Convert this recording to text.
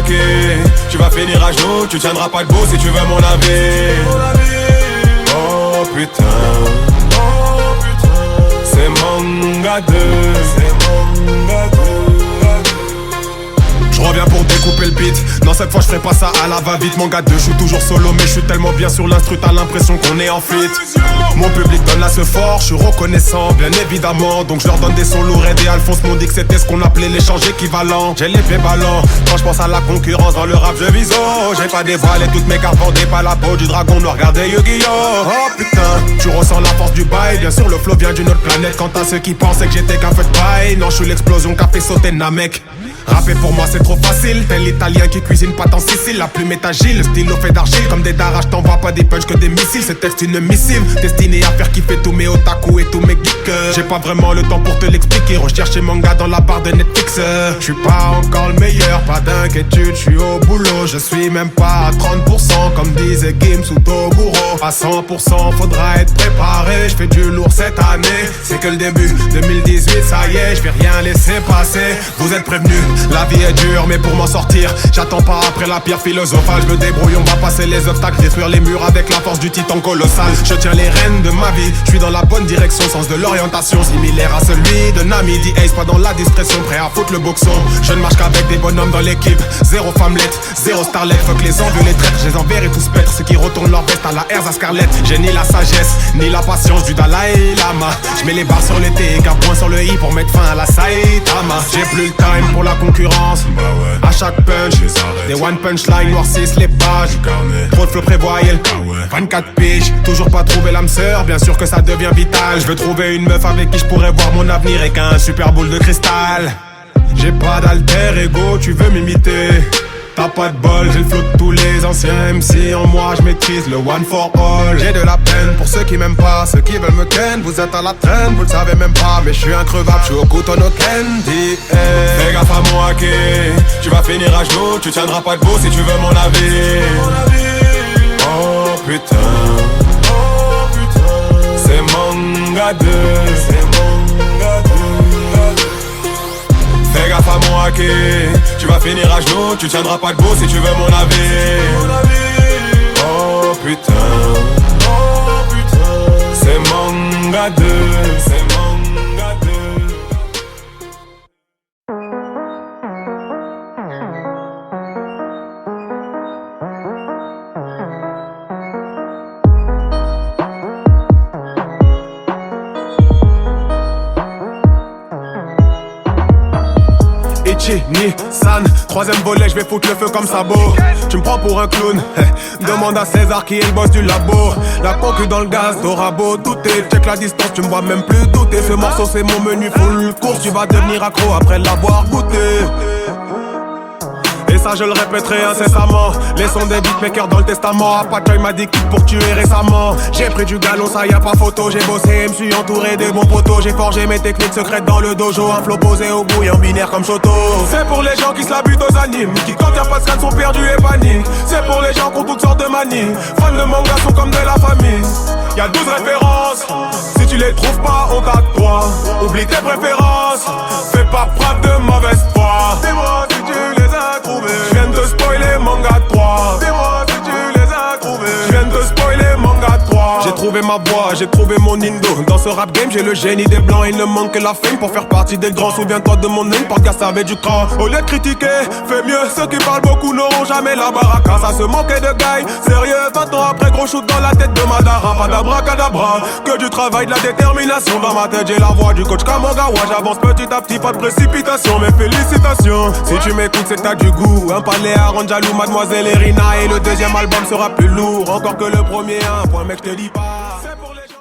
moquer. Tu vas finir à genoux, tu tiendras pas debout si tu veux mon avis. Oh putain, c'est Manga 2. Je reviens pour découper le beat. Non, cette fois je ferai pas ça à la va-vite. Manga 2, je suis toujours solo, mais je suis tellement bien sur l'instru, t'as l'impression qu'on est en fit. Mon public donne la ce fort, je suis reconnaissant, bien évidemment. Donc je leur donne des sons lourds et Alphonse m'ont dit que c'était ce qu'on appelait l'échange équivalent. J'ai les pieds ballants, quand je pense à la concurrence dans le rap je vise haut. J'ai pas dévoilé toutes mes cartes, vendez pas la peau du dragon noir, regardez Yu-Gi-Oh! Oh putain, tu ressens la force du bail. Bien sûr le flow vient d'une autre planète. Quant à ceux qui pensaient que j'étais qu'un feu de paille, non je suis l'explosion qu'a fait sauter Namek. Rapper pour moi c'est trop facile, tel l'italien qui cuisine pâte en Sicile. La plume est agile, le stylo fait d'argile. Comme des darrages t'envoies pas des punchs que des missiles. Ce texte une missive, destinée à faire kiffer tous mes otaku et tous mes geeks. J'ai pas vraiment le temps pour te l'expliquer, recherche chez manga dans la barre de Netflix. Je suis pas encore le meilleur, pas d'inquiétude, je suis au boulot. Je suis même pas à 30% comme disait Gims ou Toguro. À 100% faudra être préparé, je fais du lourd cette année. C'est que le début, 2018 ça y est, je vais rien laisser passer. Vous êtes prévenus, la vie est dure, mais pour m'en sortir, j'attends pas après la pierre philosophale. Je me débrouille, on va passer les obstacles, détruire les murs avec la force du titan colossal. Je tiens les rênes de ma vie, je suis dans la bonne direction, sens de l'orientation similaire à celui de Nami. Dit Ace, pas dans la discrétion, prêt à foutre le boxon. Je ne marche qu'avec des bonhommes dans l'équipe, zéro femmelette, zéro starlet. Fuck les envieux, les traîtres, je les enverrai tous pètre. Ceux qui retournent leur veste à la Erza Scarlett. J'ai ni la sagesse, ni la patience du Dalai Lama. Je mets les barres sur les T, qu'un point sur le I pour mettre fin à la Saitama. J'ai plus le time pour la concurrence. À chaque punch, des one punchline noircissent les pages. Trop de flow prévoyel, 24 piges, toujours pas trouvé l'âme sœur. Bien sûr que ça devient vital. Je veux trouver une meuf avec qui je pourrais voir mon avenir et qu'un super boule de cristal. J'ai pas d'alter ego, tu veux m'imiter? T'as pas de bol, j'ai le flow de tous les anciens MC. En moi je maîtrise le one for all. J'ai de la peine pour ceux qui m'aiment pas, ceux qui veulent me ken. Vous êtes à la traîne, vous le savez même pas. Mais je suis increvable, je suis au couteau no candy. Fais gaffe à mon hacker, tu vas finir à genoux. Tu tiendras pas debout si tu veux mon avis. Oh putain, c'est Manga 2. Fais gaffe à mon hacker, tu vas finir à genoux, tu tiendras pas debout si tu veux mon avis. Oh putain, c'est Manga 2, c'est Manga 2. Nissan, troisième volet, je vais foutre le feu comme sabot. Tu me prends pour un clown, demande à César qui est le boss du labo. La concu dans le gaz, Dorabo, douter. Check la distance, tu me vois même plus douter. Ce morceau c'est mon menu full course. Tu vas devenir accro après l'avoir goûté. Et ça je le répéterai incessamment. Les sons des beatmakers dans le testament. Apachoy m'a dit quitte pour tuer récemment. J'ai pris du galon, ça y a pas photo. J'ai bossé et me suis entouré des bons potos. J'ai forgé mes techniques secrètes dans le dojo. Un flow posé au bout et en binaire comme Shoto. C'est pour les gens qui se la butent aux animes, qui quand y'a pas de scan sont perdus et paniques. C'est pour les gens qui ont toutes sortes de manies. Fans de manga sont comme de la famille. Y'a 12 références, si tu les trouves pas on t'a toi. Oublie tes préférences, fais pas preuve de mauvaise foi. Dis-moi si tu les as trouvés. Je viens de te spoiler Manga 3. Dis-moi si tu les as trouvés. Je viens de te spoiler Manga 3. J'ai trouvé ma voix, j'ai trouvé mon indo. Dans ce rap game j'ai le génie des blancs. Il ne manque que la fame pour faire partie des grands. Souviens-toi de mon name, podcast avec du cran. Au lieu de critiquer, fais mieux. Ceux qui parlent beaucoup n'auront jamais la baraka. Ça se manquait de guy, sérieux. 20 ans après gros shoot dans la tête de Madara. Pas d'abracadabra, que du travail, de la détermination. Dans ma tête j'ai la voix du coach Kamogawa. J'avance petit à petit, pas de précipitation. Mais félicitations, si tu m'écoutes c'est que t'as du goût. Un palais à Ranjalou, Mademoiselle Erina. Et le deuxième album sera plus lourd encore que le premier. Un point mec je te dis pas. C'est pour les gens.